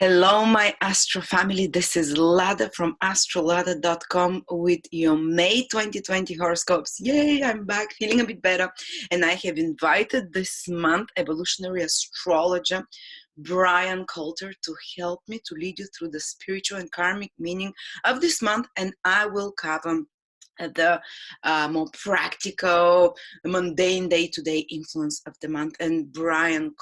Hello, my Astro family. This is Lada from astrolada.com with your May 2020 horoscopes. Yay, I'm back, feeling a bit better. And I have invited this month evolutionary astrologer Bryan to help me to lead you through the spiritual and karmic meaning of this month. And I will cover the more practical, mundane day-to-day influence of the month. And Bryan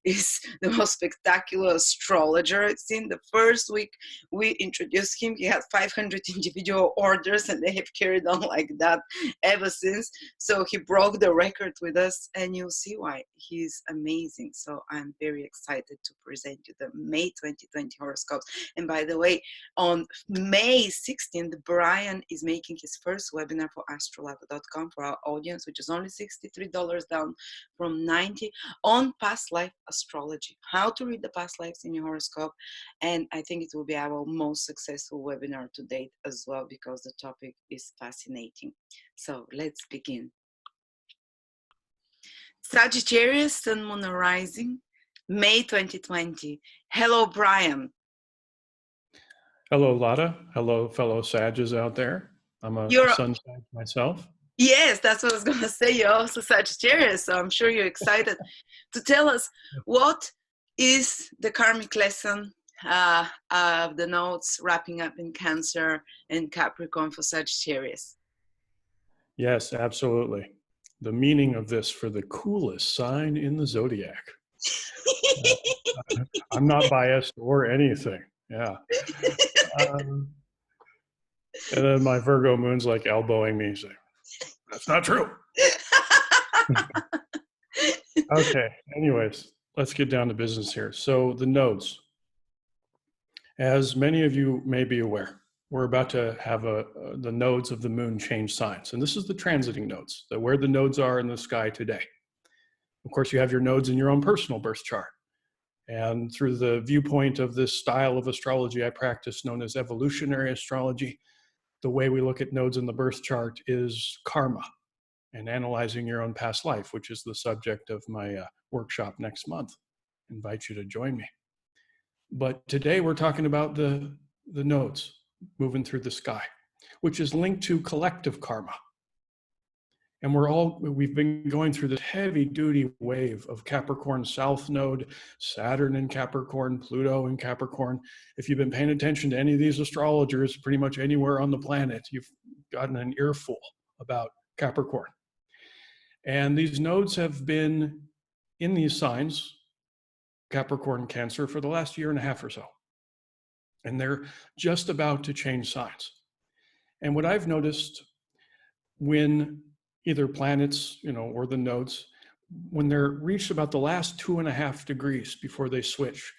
is the most spectacular astrologer I've seen. The first week we introduced him, he had 500 individual orders, and they have carried on like that ever since. So he broke the record with us, and you'll see why. He's amazing. So I'm very excited to present you the May 2020 horoscopes. And by the way, on May 16th, Bryan is making his first webinar for astrolada.com for our audience, which is only $63 down from $90, on past life astrology, how to read the past lives in your horoscope. And I think it will be our most successful webinar to date as well, because the topic is fascinating. So let's begin. Sagittarius, Sun, Moon, Rising, May 2020. Hello, Bryan. Hello, Lada. Hello, fellow Sages out there. I'm a sun Sag myself. Yes, that's what I was going to say. You're also Sagittarius, so I'm sure you're excited to tell us what is the karmic lesson of the nodes wrapping up in Cancer and Capricorn for Sagittarius. Yes, absolutely. The meaning of this for the coolest sign in the zodiac. I'm not biased or anything. Yeah. And then my Virgo moon's like elbowing me, saying, "That's not true." Okay, anyways, let's get down to business here. So the nodes. As many of you may be aware, we're about to have the nodes of the moon change signs. And this is the transiting nodes, where the nodes are in the sky today. Of course, you have your nodes in your own personal birth chart. And through the viewpoint of this style of astrology I practice, known as evolutionary astrology, the way we look at nodes in the birth chart is karma and analyzing your own past life, which is the subject of my workshop next month. I invite you to join me. But today we're talking about the nodes moving through the sky, which is linked to collective karma. And we've been going through this heavy duty wave of Capricorn South Node, Saturn in Capricorn, Pluto in Capricorn. If you've been paying attention to any of these astrologers, pretty much anywhere on the planet, you've gotten an earful about Capricorn. And these nodes have been in these signs, Capricorn and Cancer, for the last year and a half or so. And they're just about to change signs. And what I've noticed when either planets, or the nodes, when they're reached about the last 2.5 degrees before they switch,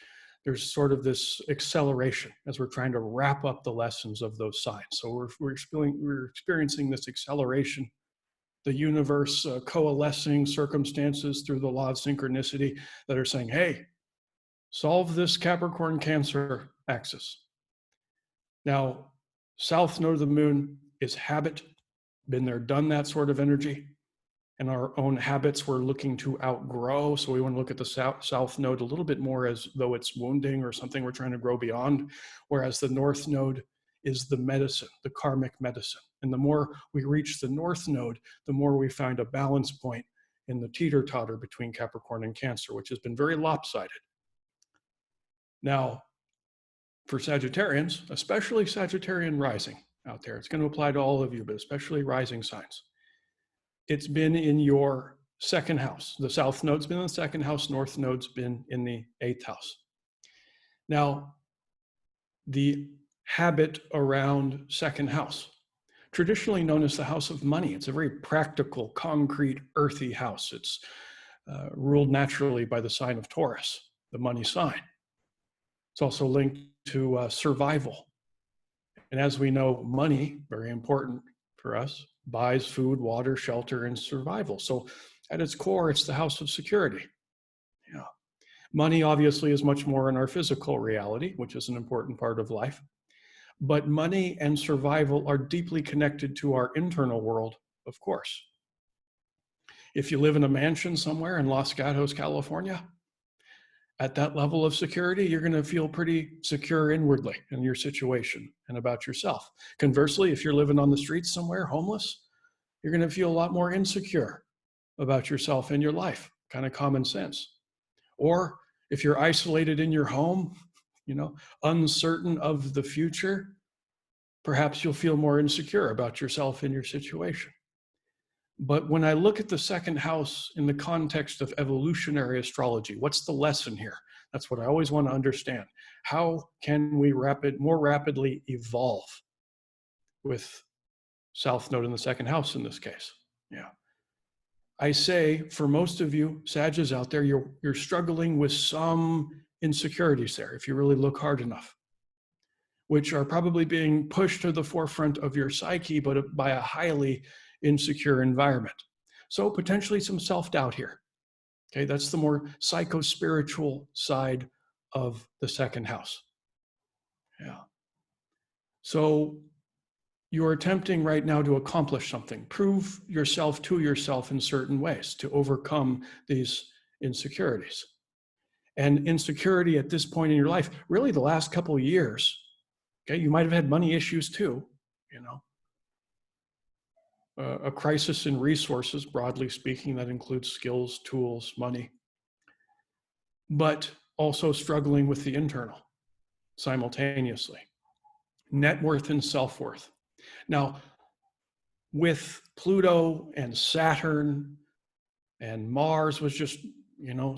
there's sort of this acceleration as we're trying to wrap up the lessons of those signs. So we're experiencing this acceleration, the universe coalescing circumstances through the law of synchronicity that are saying, hey, solve this Capricorn Cancer axis. Now, south node of the moon is habit. Been there, done that sort of energy. And our own habits we're looking to outgrow. So we want to look at the south node a little bit more as though it's wounding or something we're trying to grow beyond. Whereas the north node is the medicine, the karmic medicine. And the more we reach the north node, the more we find a balance point in the teeter-totter between Capricorn and Cancer, which has been very lopsided. Now, for Sagittarians, especially Sagittarian rising out there, it's going to apply to all of you, but especially rising signs. It's been in your second house. The south node's been in the second house, north node's been in the 8th house. Now, the habit around second house, traditionally known as the house of money, it's a very practical, concrete, earthy house. It's ruled naturally by the sign of Taurus, the money sign. It's also linked to survival. And as we know, money, very important for us, buys food, water, shelter, and survival. So at its core, it's the house of security. Yeah. Money obviously is much more in our physical reality, which is an important part of life. But money and survival are deeply connected to our internal world, of course. If you live in a mansion somewhere in Los Gatos, California, at that level of security, you're going to feel pretty secure inwardly in your situation and about yourself. Conversely, if you're living on the streets somewhere, homeless, you're going to feel a lot more insecure about yourself and your life, kind of common sense. Or if you're isolated in your home, uncertain of the future, perhaps you'll feel more insecure about yourself and your situation. But when I look at the second house in the context of evolutionary astrology, what's the lesson here? That's what I always want to understand. How can we more rapidly evolve with South Node in the second house in this case? Yeah. I say for most of you Sagittarius out there, you're struggling with some insecurities there if you really look hard enough, which are probably being pushed to the forefront of your psyche, but by a highly insecure environment. So potentially some self-doubt here. Okay, that's the more psycho-spiritual side of the second house. Yeah. So you're attempting right now to accomplish something, prove yourself to yourself in certain ways to overcome these insecurities. And insecurity at this point in your life, really the last couple of years, okay, you might have had money issues too, a crisis in resources, broadly speaking, that includes skills, tools, money, but also struggling with the internal simultaneously. Net worth and self-worth. Now, with Pluto and Saturn and Mars was just,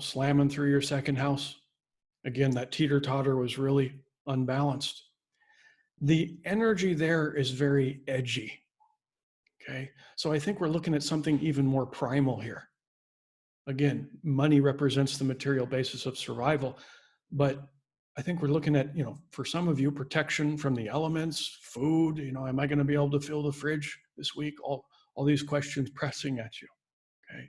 slamming through your second house. Again, that teeter-totter was really unbalanced. The energy there is very edgy. Okay, so I think we're looking at something even more primal here. Again, money represents the material basis of survival, but I think we're looking at, for some of you, protection from the elements, food, am I going to be able to fill the fridge this week? All these questions pressing at you, okay?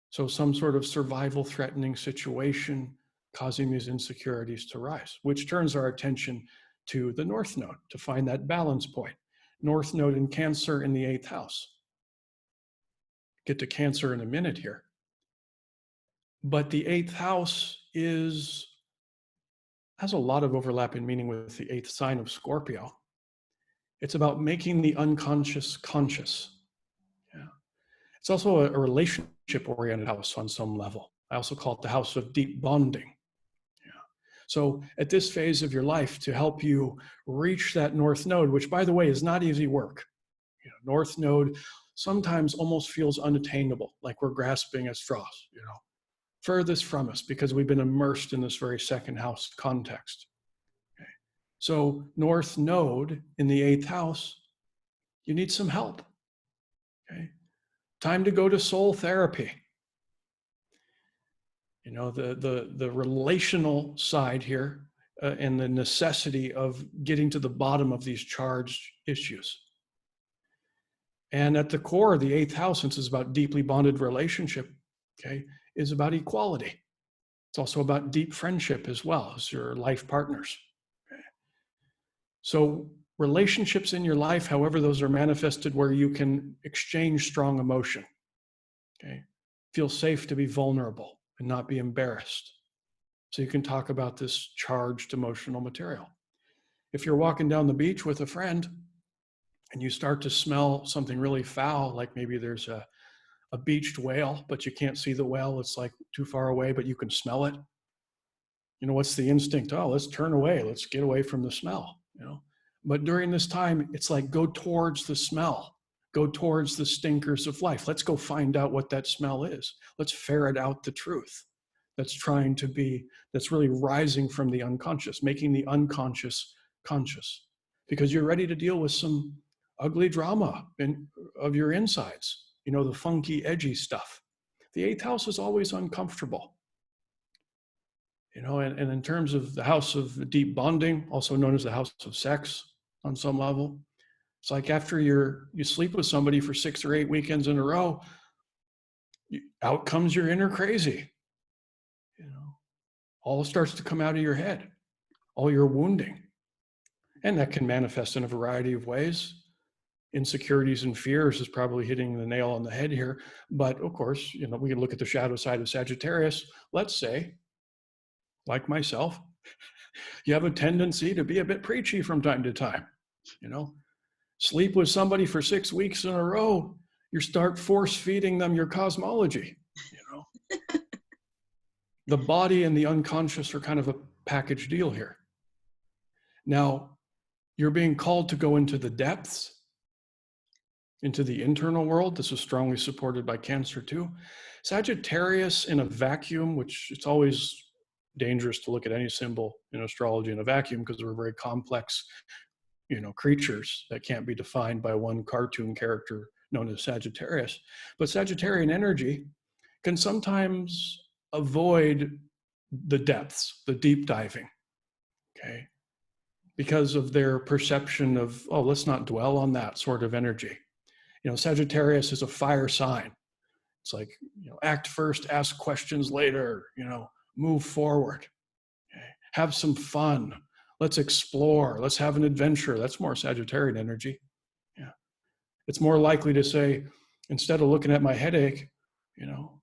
So some sort of survival threatening situation causing these insecurities to rise, which turns our attention to the North Node to find that balance point. North Node in Cancer in the 8th house. Get to Cancer in a minute here. But the 8th house has a lot of overlapping meaning with the 8th sign of Scorpio. It's about making the unconscious conscious. Yeah. It's also a relationship-oriented house on some level. I also call it the house of deep bonding. Yeah. So at this phase of your life, to help you reach that North Node, which by the way is not easy work. North Node sometimes almost feels unattainable, like we're grasping at straws, furthest from us because we've been immersed in this very second house context. Okay. So North Node in the 8th house, you need some help. Okay. Time to go to soul therapy. The relational side here and the necessity of getting to the bottom of these charged issues. And at the core of the 8th house, since it's about deeply bonded relationship, okay, is about equality. It's also about deep friendship as well as your life partners. Okay. So relationships in your life, however those are manifested, where you can exchange strong emotion. Okay. Feel safe to be vulnerable and not be embarrassed. So you can talk about this charged emotional material. If you're walking down the beach with a friend and you start to smell something really foul, like maybe there's a beached whale, but you can't see the whale, it's like too far away, but you can smell it. What's the instinct? Oh, let's turn away, let's get away from the smell, But during this time, it's like go towards the smell, go towards the stinkers of life. Let's go find out what that smell is. Let's ferret out the truth that's really rising from the unconscious, making the unconscious conscious, because you're ready to deal with some ugly drama of your insides, the funky, edgy stuff. The 8th house is always uncomfortable. And in terms of the house of deep bonding, also known as the house of sex on some level, it's like after you sleep with somebody for 6 or 8 weekends in a row, out comes your inner crazy. All starts to come out of your head, all your wounding. And that can manifest in a variety of ways. Insecurities and fears is probably hitting the nail on the head here. But of course, we can look at the shadow side of Sagittarius. Let's say like myself, you have a tendency to be a bit preachy from time to time. You know, sleep with somebody for 6 weeks in a row, you start force feeding them your cosmology. You know, the body and the unconscious are kind of a package deal here. Now, you're being called to go into the depths, into the internal world. This is strongly supported by Cancer too. Sagittarius in a vacuum, which it's always dangerous to look at any symbol in astrology in a vacuum because we're very complex, you know, creatures that can't be defined by one cartoon character known as Sagittarius. But Sagittarian energy can sometimes avoid the depths, the deep diving, okay? Because of their perception of, oh, let's not dwell on that sort of energy. You know, Sagittarius is a fire sign. It's like, you know, act first, ask questions later, you know, move forward, okay? Have some fun. Let's explore. Let's have an adventure. That's more Sagittarian energy. Yeah. It's more likely to say, instead of looking at my headache, you know,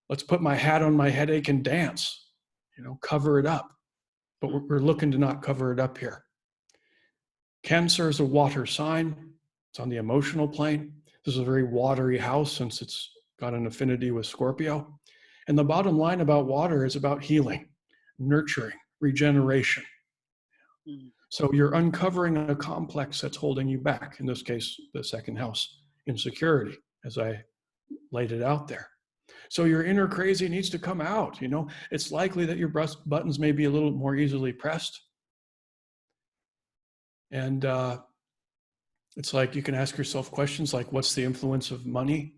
let's put my hat on my headache and dance, you know, cover it up. But we're looking to not cover it up here. Cancer is a water sign. It's on the emotional plane. This is a very watery house since it's got an affinity with Scorpio. And the bottom line about water is about healing, nurturing, regeneration. So you're uncovering a complex that's holding you back. In this case, the second house, insecurity, as I laid it out there. So your inner crazy needs to come out. You know, it's likely that your buttons may be a little more easily pressed. And it's like you can ask yourself questions like, what's the influence of money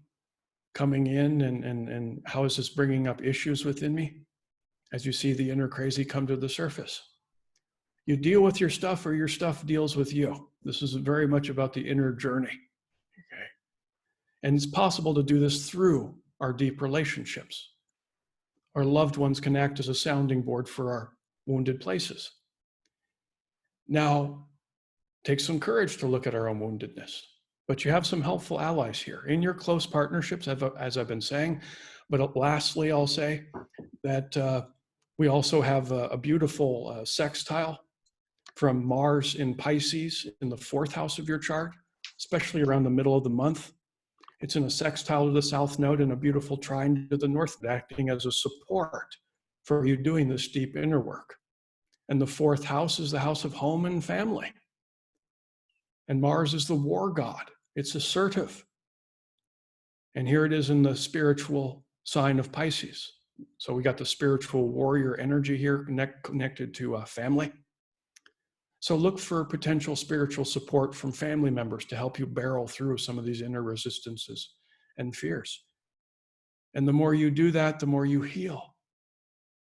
coming in, and how is this bringing up issues within me? As you see the inner crazy come to the surface. You deal with your stuff or your stuff deals with you. This is very much about the inner journey. Okay? And it's possible to do this through our deep relationships. Our loved ones can act as a sounding board for our wounded places. Now, take some courage to look at our own woundedness, but you have some helpful allies here in your close partnerships, as I've been saying. But lastly, I'll say that we also have a beautiful sextile from Mars in Pisces in the 4th house of your chart, especially around the middle of the month. It's in a sextile to the south node and a beautiful trine to the north, acting as a support for you doing this deep inner work. And the 4th house is the house of home and family. And Mars is the war god. It's assertive. And here it is in the spiritual sign of Pisces. So we got the spiritual warrior energy here connected to family. So look for potential spiritual support from family members to help you barrel through some of these inner resistances and fears. And the more you do that, the more you heal.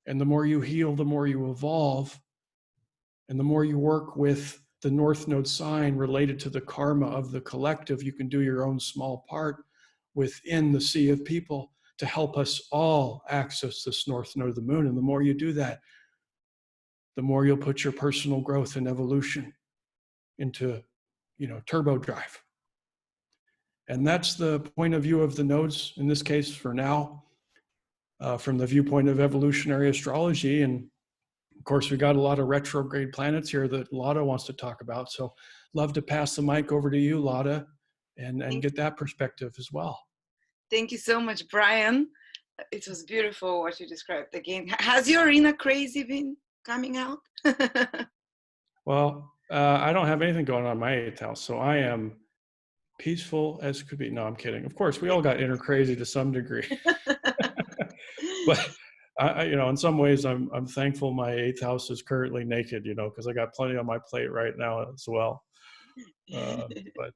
And the more you heal, the more you evolve. And the more you work with the North Node sign related to the karma of the collective, you can do your own small part within the sea of people to help us all access this North Node of the moon. And the more you do that, the more you'll put your personal growth and evolution into, you know, turbo drive. And that's the point of view of the nodes in this case for now, from the viewpoint of evolutionary astrology. And of course, we got a lot of retrograde planets here that Lada wants to talk about. So love to pass the mic over to you, Lada, and get that perspective as well. Thank you so much, Bryan. It was beautiful what you described again. Has your inner crazy been coming out? Well, I don't have anything going on in my 8th house, so I am peaceful as could be. No, I'm kidding. Of course, we all got inner crazy to some degree. But you know, in some ways, I'm thankful my 8th house is currently naked, you know, because I got plenty on my plate right now as well. But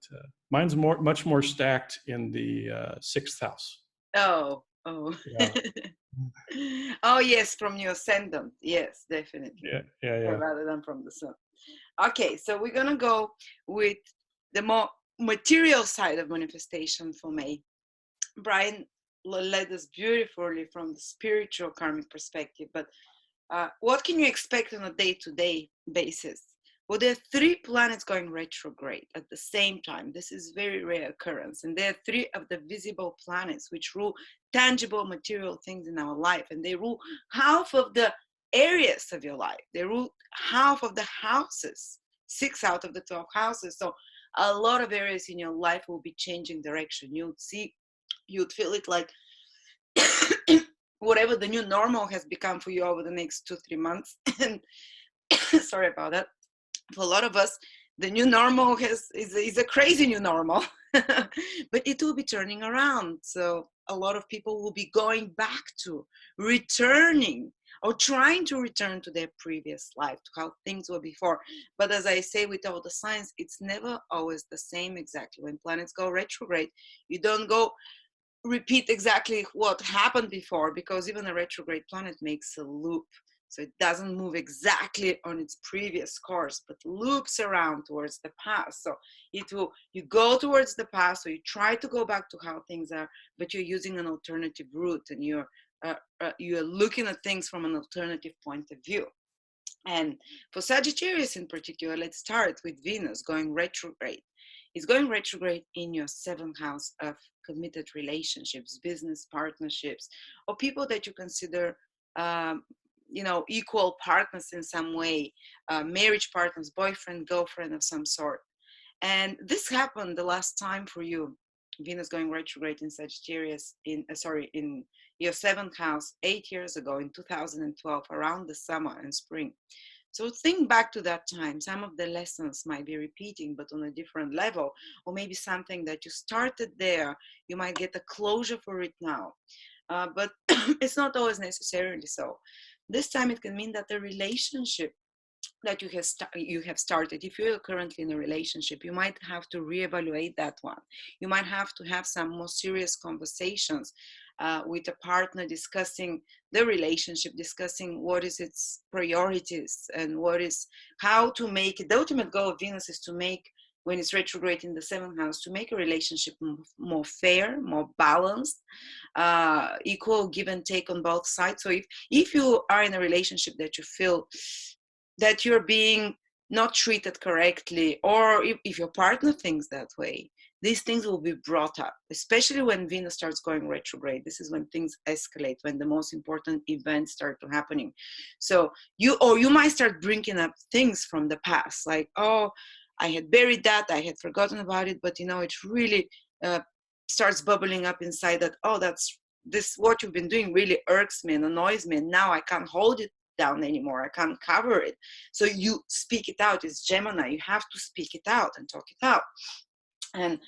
mine's much more stacked in the 6th house. Oh. Yeah. Oh yes, from your ascendant. Yes, definitely. Yeah. Rather than from the sun. Okay, so we're gonna go with the more material side of manifestation for May. Bryan led us beautifully from the spiritual karmic perspective, but what can you expect on a day-to-day basis? Well, there are 3 planets going retrograde at the same time. This is very rare occurrence. And there are 3 of the visible planets which rule tangible material things in our life. And they rule half of the areas of your life. They rule half of the houses, 6 out of the 12 houses. So a lot of areas in your life will be changing direction. You'd feel it like whatever the new normal has become for you over the next 2-3 months. And sorry about that. For a lot of us, the new normal is a crazy new normal, but it will be turning around. So a lot of people will be going back to returning or trying to return to their previous life, to how things were before. But as I say with all the signs, it's never always the same exactly. When planets go retrograde, you don't go repeat exactly what happened before, because even a retrograde planet makes a loop. So it doesn't move exactly on its previous course, but loops around towards the past. So you go towards the past, or you try to go back to how things are, but you're using an alternative route, and you're looking at things from an alternative point of view. And for Sagittarius in particular, let's start with Venus going retrograde. It's going retrograde in your 7th house of committed relationships, business partnerships, or people that you consider equal partners in some way, marriage partners, boyfriend, girlfriend of some sort. And this happened the last time for you, Venus going retrograde in Sagittarius in your 7th house 8 years ago in 2012, around the summer and spring. So think back to that time. Some of the lessons might be repeating, but on a different level, or maybe something that you started there, you might get a closure for it now. But it's not always necessarily so. This time it can mean that the relationship that you have started, if you're currently in a relationship, you might have to reevaluate that one. You might have to have some more serious conversations with a partner, discussing the relationship, discussing what is its priorities, and how to make it. The ultimate goal of Venus is to make, when it's retrograde in the 7th house, to make a relationship more fair, more balanced, equal give and take on both sides. So if you are in a relationship that you feel that you're being not treated correctly, or if your partner thinks that way, these things will be brought up, especially when Venus starts going retrograde. This is when things escalate, when the most important events start to happening. So you might start bringing up things from the past, like, oh, I had buried that, I had forgotten about it, but it really starts bubbling up inside that, oh, what you've been doing really irks me and annoys me, and now I can't hold it down anymore. I can't cover it. So you speak it out. It's Gemini. You have to speak it out and talk it out. And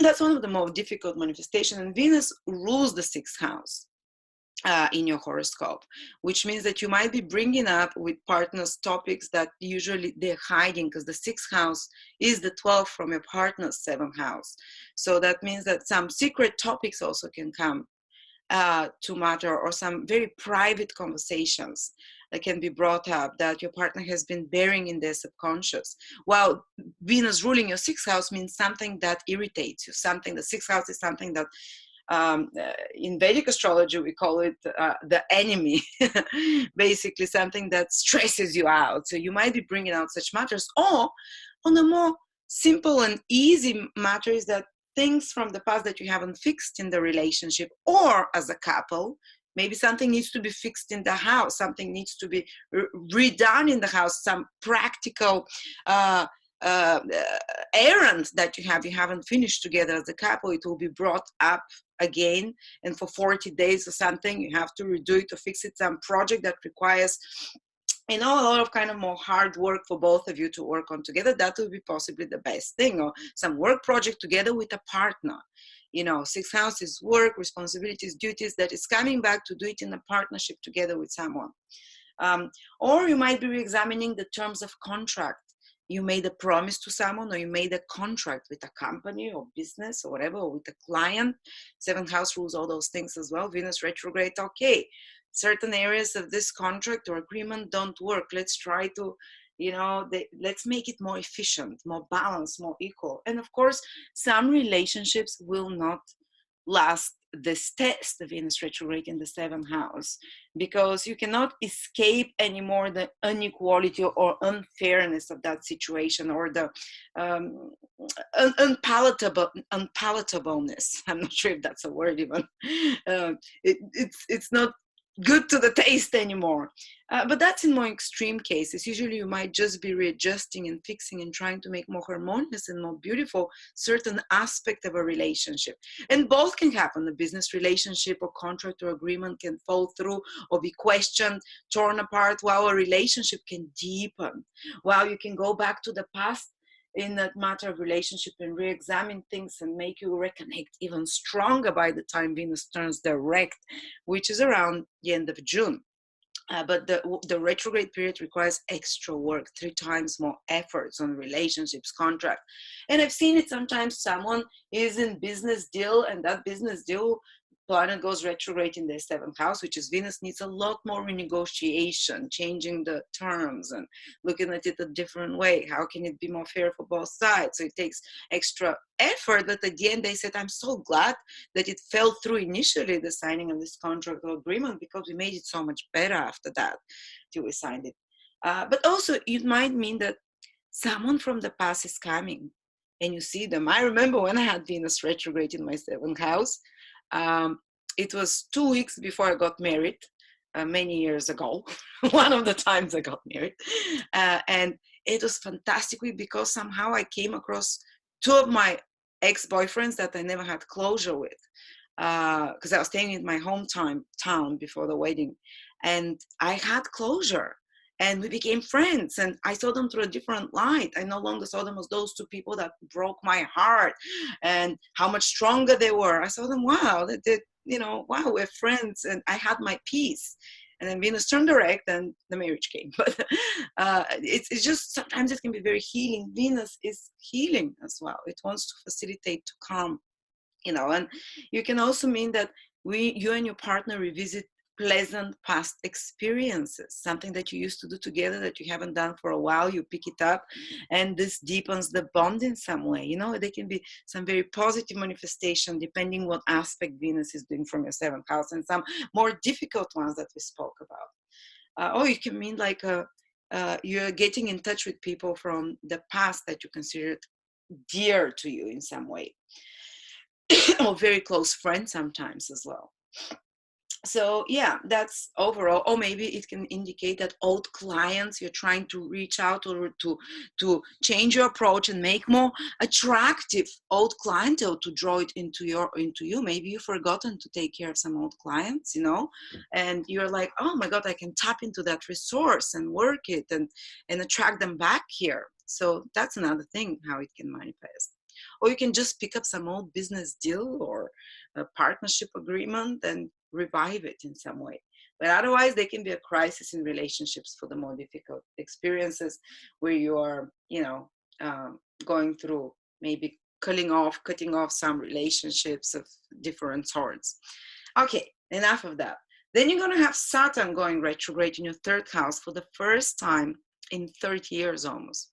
that's one of the more difficult manifestations. And Venus rules the 6th house in your horoscope, which means that you might be bringing up with partners topics that usually they're hiding, because the 6th house is the 12th from your partner's 7th house. So that means that some secret topics also can come to matter, or some very private conversations that can be brought up that your partner has been bearing in their subconscious. While Venus ruling your 6th house means something that irritates you, the 6th house is something that in Vedic astrology we call it the enemy, basically something that stresses you out. So you might be bringing out such matters, or on a more simple and easy matters, that things from the past that you haven't fixed in the relationship, or as a couple, maybe something needs to be fixed in the house, something needs to be redone in the house, some practical errand that you haven't finished together as a couple. It will be brought up again, and for 40 days or something, you have to redo it or fix it, some project that requires a lot of kind of more hard work for both of you to work on together. That would be possibly the best thing, or some work project together with a partner. 6th house is work, responsibilities, duties, that is coming back to do it in a partnership together with someone. Or you might be re-examining the terms of contract. You made a promise to someone, or you made a contract with a company or business or whatever, or with a client. 7th house rules all those things as well. Venus retrograde, okay, certain areas of this contract or agreement don't work. Let's try to, let's make it more efficient, more balanced, more equal. And of course, some relationships will not last this test of Venus retrograde in the 7th house, because you cannot escape anymore the inequality or unfairness of that situation, or the unpalatableness. I'm not sure if that's a word even. It's not good to the taste anymore. But that's in more extreme cases. Usually you might just be readjusting and fixing and trying to make more harmonious and more beautiful certain aspect of a relationship. And both can happen. A business relationship or contract or agreement can fall through or be questioned, torn apart, while a relationship can deepen. While you can go back to the past in that matter of relationship and re-examine things and make you reconnect even stronger by the time Venus turns direct, which is around the end of June. But the retrograde period requires extra work, 3 times more efforts on relationships, contract. And I've seen it sometimes. Someone is in business deal, and that business deal planet goes retrograde in their 7th house, which is Venus, needs a lot more renegotiation, changing the terms and looking at it a different way. How can it be more fair for both sides? So it takes extra effort, but at the end they said, I'm so glad that it fell through initially, the signing of this contract or agreement, because we made it so much better after that till we signed it. But also it might mean that someone from the past is coming and you see them. I remember when I had Venus retrograde in my 7th house. It was 2 weeks before I got married, many years ago, one of the times I got married. And it was fantastic because somehow I came across 2 of my ex-boyfriends that I never had closure with, because I was staying in my town before the wedding, and I had closure. And we became friends, and I saw them through a different light. I no longer saw them as those 2 people that broke my heart and how much stronger they were. I saw them, wow, wow, we're friends. And I had my peace. And then Venus turned direct and the marriage came. But it's just, sometimes it can be very healing. Venus is healing as well. It wants to facilitate, to calm, and you can also mean that you and your partner revisit pleasant past experiences, something that you used to do together that you haven't done for a while. You pick it up, and this deepens the bond in some way. There can be some very positive manifestation depending what aspect Venus is doing from your 7th house, and some more difficult ones that we spoke about. Or you can mean like you're getting in touch with people from the past that you considered dear to you in some way, or very close friends sometimes as well. So yeah, that's overall. Or maybe it can indicate that old clients, you're trying to reach out or to change your approach and make more attractive old clientele to draw it into you. Maybe you've forgotten to take care of some old clients, and you're like, oh my God, I can tap into that resource and work it and attract them back here. So that's another thing how it can manifest. Or you can just pick up some old business deal or a partnership agreement and revive it in some way. But otherwise, there can be a crisis in relationships for the more difficult experiences where you are, going through maybe cutting off some relationships of different sorts. Okay, enough of that. Then you're going to have Saturn going retrograde in your 3rd house for the first time in 30 years almost.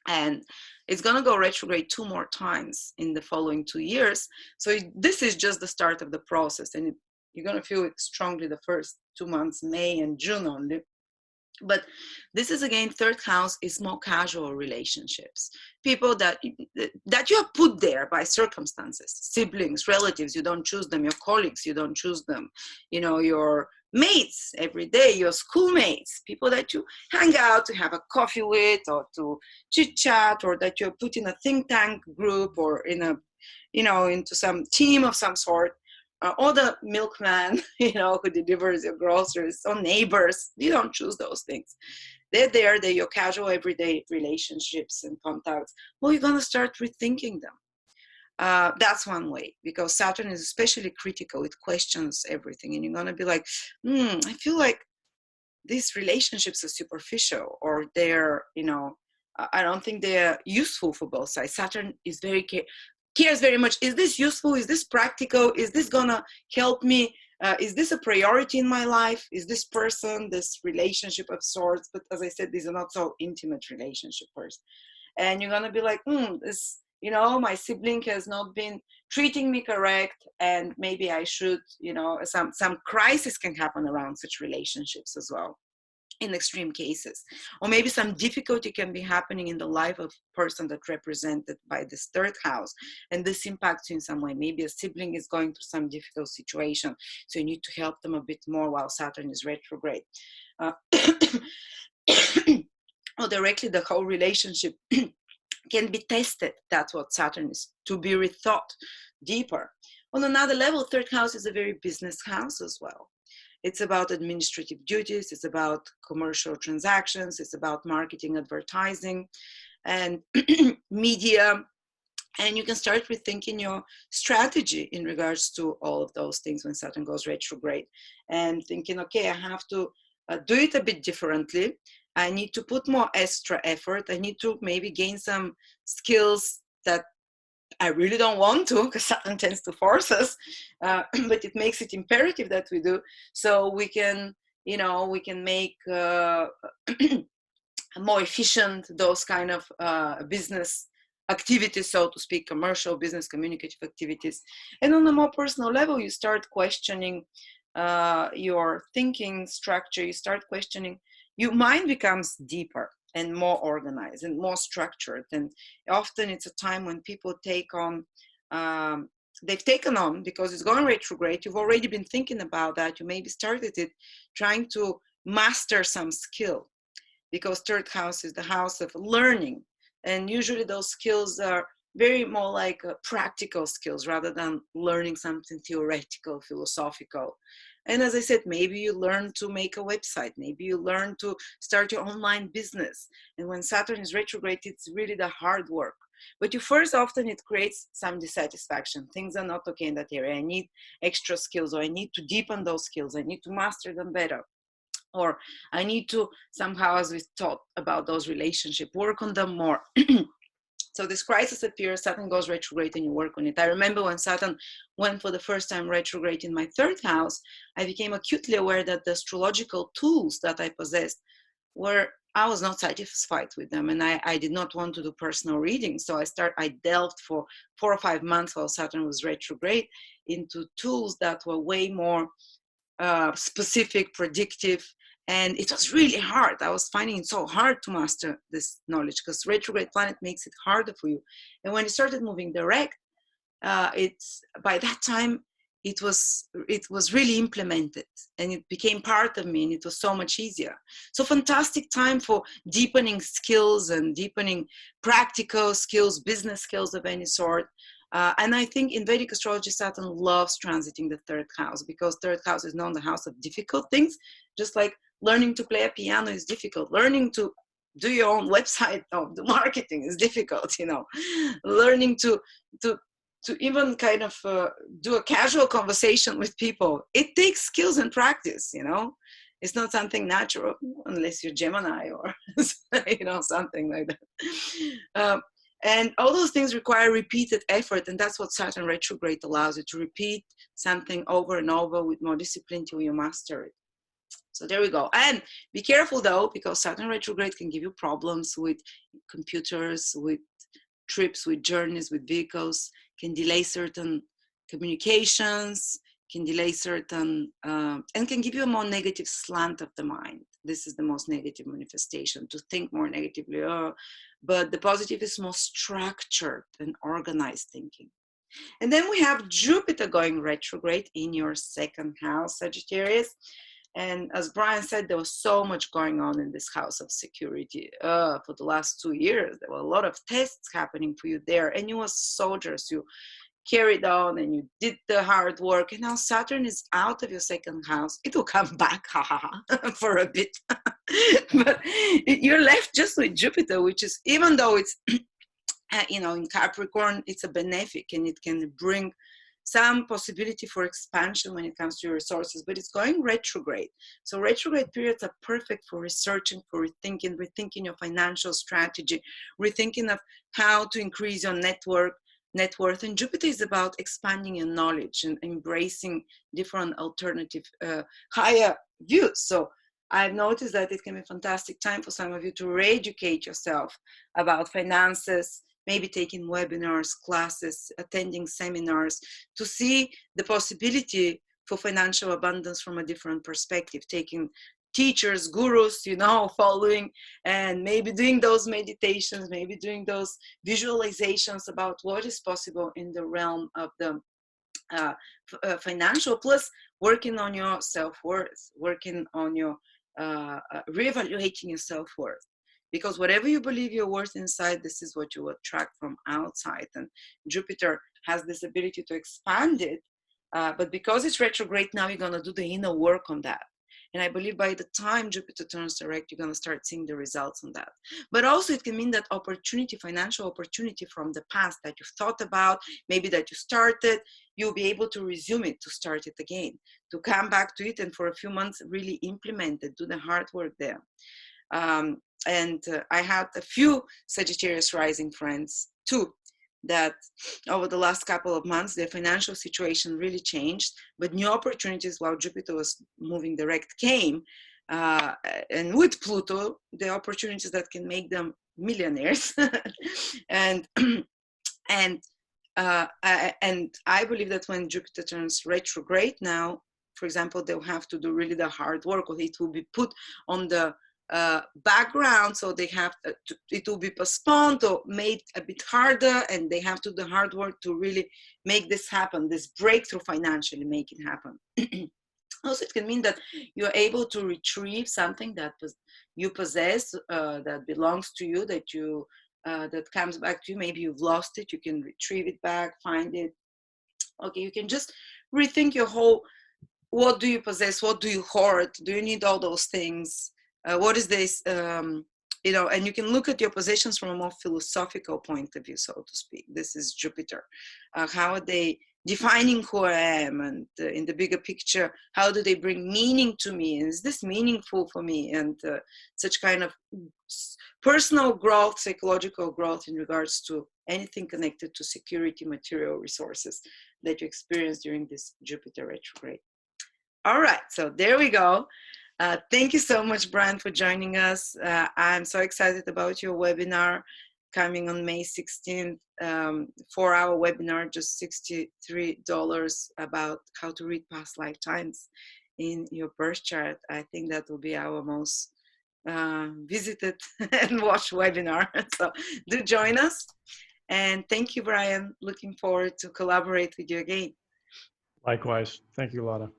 And it's going to go retrograde 2 more times in the following 2 years. So this is just the start of the process. And you're going to feel it strongly the first 2 months, May and June only. But this is, again, 3rd house is more casual relationships. People that you are put there by circumstances, siblings, relatives, you don't choose them, your colleagues, you don't choose them, your mates every day, your schoolmates, people that you hang out to have a coffee with or to chit chat, or that you're put in a think tank group or in a, into some team of some sort. Or the milkman, who delivers your groceries, or neighbors. You don't choose those things. They're there, they're your casual everyday relationships and contacts. Well, you're going to start rethinking them. That's one way, because Saturn is especially critical. It questions everything. And you're going to be like, I feel like these relationships are superficial, or they're, I don't think they're useful for both sides. Saturn is cares very much. Is this useful? Is this practical? Is this gonna help me? Is this a priority in my life? Is this person, this relationship of sorts? But as I said, these are not so intimate relationship first. And you're gonna be like, this, my sibling has not been treating me correct, and maybe I should, some crisis can happen around such relationships as well. in extreme cases. Or maybe some difficulty can be happening in the life of a person that's represented by this third house, and this impacts you in some way. Maybe a sibling is going through some difficult situation, so you need to help them a bit more while Saturn is retrograde. Or directly the whole relationship can be tested. That's what Saturn is, to be rethought deeper. On another level, third house is a very business house as well. It's about administrative duties, it's about commercial transactions, it's about marketing, advertising, and media. And you can start rethinking your strategy in regards to all of those things when Saturn goes retrograde, and thinking, okay, I have to do it a bit differently. I need to put more extra effort. I need to maybe gain some skills that I really don't want to, because Saturn tends to force us, but it makes it imperative that we do, so we can, we can make more efficient those kind of business activities, so to speak, commercial, business, communicative activities. And on a more personal level, you start questioning your thinking structure. You start questioning, your mind becomes deeper and more organized and more structured. And often it's a time when people take on, they've taken on, because it's going retrograde, you've already been thinking about that, you maybe started it, trying to master some skill, because third house is the house of learning. And usually those skills are very more like practical skills rather than learning something theoretical, philosophical. And as I said, maybe you learn to make a website, maybe you learn to start your online business. And when Saturn is retrograde, it's really the hard work. But you first, often it creates some dissatisfaction. Things are not okay in that area. I need extra skills, or I need to deepen those skills. I need to master them better. Or I need to somehow, as we talked about those relationships, work on them more. So this crisis appears, Saturn goes retrograde, and you work on it. I remember when Saturn went for the first time retrograde in my third house, I became acutely aware that the astrological tools that I possessed I was not satisfied with them, and I did not want to do personal readings. So I delved for 4 or 5 months while Saturn was retrograde into tools that were way more specific, predictive, and it was really hard. I was finding it so hard to master this knowledge, because retrograde planet makes it harder for you. And when it started moving direct, by that time it was really implemented, and it became part of me, and it was so much easier. So fantastic time for deepening skills and deepening practical skills, business skills of any sort. And I think in Vedic astrology, Saturn loves transiting the third house, because third house is known the house of difficult things. Just like learning to play a piano is difficult, learning to do your own website of the marketing is difficult, learning to even kind of do a casual conversation with people. It takes skills and practice, It's not something natural, unless you're Gemini or, something like that. And all those things require repeated effort, and that's what Saturn retrograde allows you to repeat something over and over with more discipline till you master it. So there we go. And be careful though, because Saturn retrograde can give you problems with computers, with trips, with journeys, with vehicles, can delay certain communications, can delay certain, and can give you a more negative slant of the mind. This is the most negative manifestation, to think more negatively. But the positive is more structured and organized thinking. And then we have Jupiter going retrograde in your second house, Sagittarius. And as Bryan said, there was so much going on in this house of security for the last 2 years. There were a lot of tests happening for you there, and you were soldiers. You carried on and you did the hard work, and now Saturn is out of your second house. It will come back for a bit. But you're left just with Jupiter, which is, even though it's in Capricorn, it's a benefic, and it can bring some possibility for expansion when it comes to your resources, but it's going retrograde. So retrograde periods are perfect for researching, for rethinking your financial strategy, rethinking of how to increase your net worth. And Jupiter is about expanding your knowledge and embracing different alternative, higher views. So I've noticed that it can be a fantastic time for some of you to re-educate yourself about finances, maybe taking webinars, classes, attending seminars, to see the possibility for financial abundance from a different perspective, taking teachers, gurus, following, and maybe doing those meditations, maybe doing those visualizations about what is possible in the realm of the financial, plus working on your self-worth, working on your reevaluating your self-worth. Because whatever you believe you're worth inside, this is what you attract from outside. And Jupiter has this ability to expand it. But because it's retrograde now, you're going to do the inner work on that. And I believe by the time Jupiter turns direct, you're going to start seeing the results on that. But also it can mean that opportunity, financial opportunity from the past that you've thought about, maybe that you started, you'll be able to resume it, to start it again, to come back to it and for a few months really implement it, do the hard work there. And I had a few Sagittarius rising friends too, that over the last couple of months, their financial situation really changed, but new opportunities while Jupiter was moving direct came. And with Pluto, the opportunities that can make them millionaires. and I believe that when Jupiter turns retrograde now, for example, they'll have to do really the hard work, or it will be put on the background, so they have it will be postponed or made a bit harder, and they have to do the hard work to really make this happen, this breakthrough financially, make it happen. Also, it can mean that you're able to retrieve something that you possess, that belongs to you, that you that comes back to you. Maybe you've lost it, you can retrieve it back, find it. Okay, you can just rethink your whole, what do you possess, what do you hoard, do you need all those things? What is this, and you can look at your possessions from a more philosophical point of view, so to speak. This is Jupiter. How are they defining who I am? And in the bigger picture, how do they bring meaning to me? Is this meaningful for me? And such kind of personal growth, psychological growth in regards to anything connected to security, material resources that you experience during this Jupiter retrograde. All right, so there we go. Thank you so much, Bryan, for joining us. I'm so excited about your webinar coming on May 16th, 4-hour webinar, just $63 about how to read past lifetimes in your birth chart. I think that will be our most visited and watched webinar. So do join us. And thank you, Bryan. Looking forward to collaborate with you again. Likewise. Thank you, Lada.